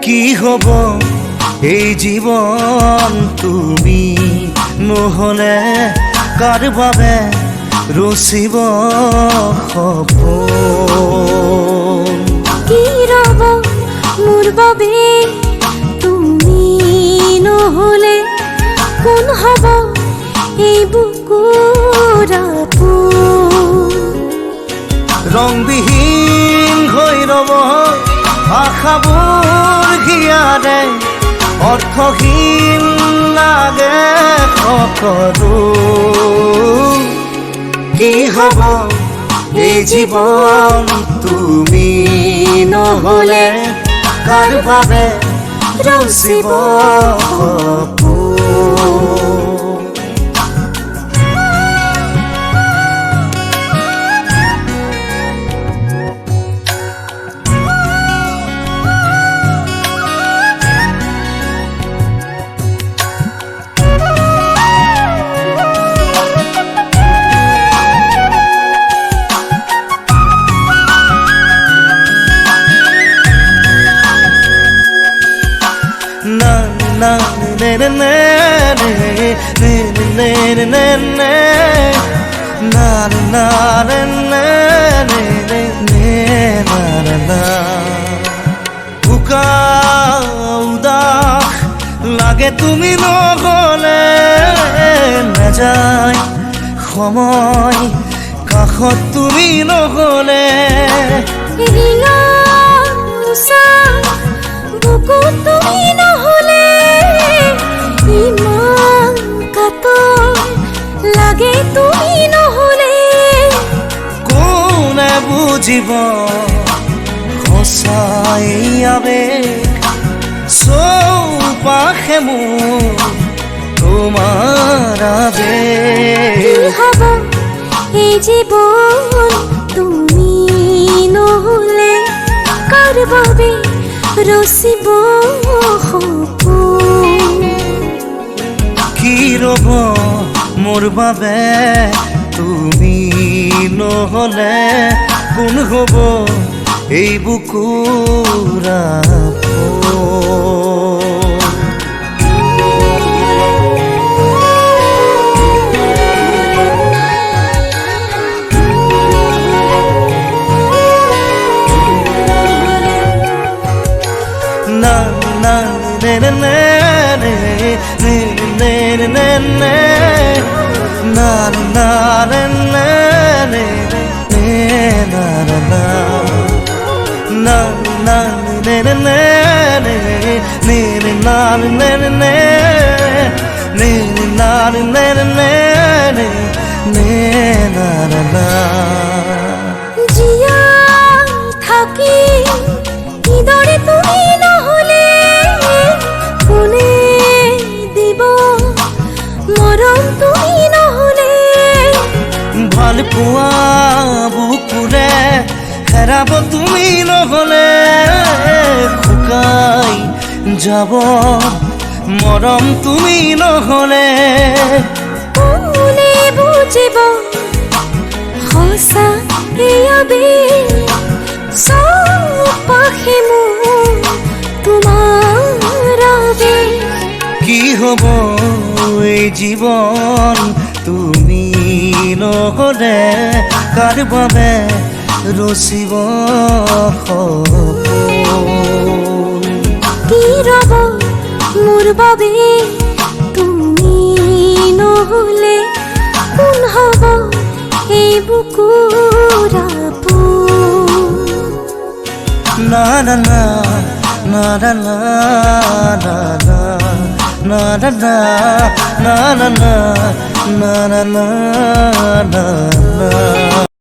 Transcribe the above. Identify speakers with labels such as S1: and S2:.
S1: কি হব এই জীবন তুমি নহলে কার বাবে ৰচিব সপোন
S2: কি ৰব মোৰ বাবে তুমি নহলে কোন হব এই বুকুৰ আপোন
S1: ৰংবিহীন হৈ ৰব আশাবোৰ ঘিয়াৰে অৰ্থহীন লাগে সকলো কি হব এই জীবন তুমি নহলে কার বাবে ৰচিব সপোন na ne ne ne ne ne ne ne ne ne na na ne ne ne ne ne na na na উদা লাগে তুমি নহলে নাযায় সময় কাষত তুমি নহলে
S2: তুমি নহলে ইমান কাতৰ লাগে তুমি নহলে
S1: কোনে বুজিব সঁচাই আবেগ চৌপাশে মোৰ তোমাৰ আবেগ
S2: কি হব এই জীৱন তুমি নহলে কাৰ বাবে ৰচিব সপোন
S1: কি ৰব মোৰ বাবে তুমি নহলে কোন হব এই বুকুৰ আপোন na na ne ne ne ne ne ne ne ne na na ne ne ne ne na na na na na ne ne ne ne ne na ne ne ne ne na ne ne ne ne na na na
S2: Zia থাকি ইদৰে তুমি নহলে কোনে দিব মৰম তুমি নহলে
S1: ভাল পোৱা বুকুৰে হেৰাব তুমি নহলে শুকাই যাব মৰম তুমি নহলে
S2: কোনে বুজিব সঁচা এই আবেগ চৌপাশে মোৰ তোমাৰ আবেগ
S1: কি হব এই জীবন তুমি নহলে কার বাবে ৰচিব সপোন
S2: কি ৰব মোৰ বাবে তুমি নহলে কোন হব এই বুকুৰ আপোন
S1: na na na na na na na na na na na na na na na na na na